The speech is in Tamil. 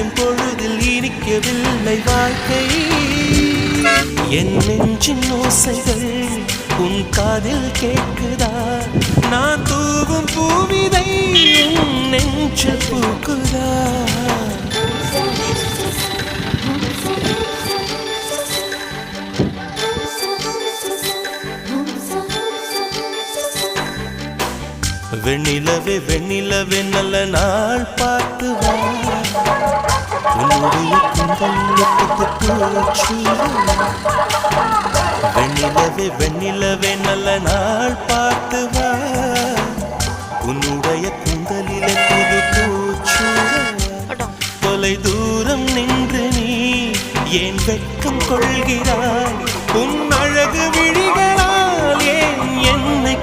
விடியும் பொழுதில் இனிக்கவில்லை வாழ்க்கை. என் நெஞ்சின் ஓசைகள் உன் காதில் கேட்குதா? நான் தூவும் பூவிதை உன் நெஞ்சில் பூக்குதா? வெண்ணிலவே வெண்ணிலவே நல்ல நாள் பார்த்து வா. உன்னுடைய வெண்ணிலவே வெண்ணிலவே நல்ல நாள் பார்த்து வா. உன்னுடைய குந்தலிலே புது பூச்சூட. தொலை தூரம் நின்று நீ ஏன் வெட்கம் கொள்கிறாய்? உன் அழகு விழிகளால் ஏன் என்னை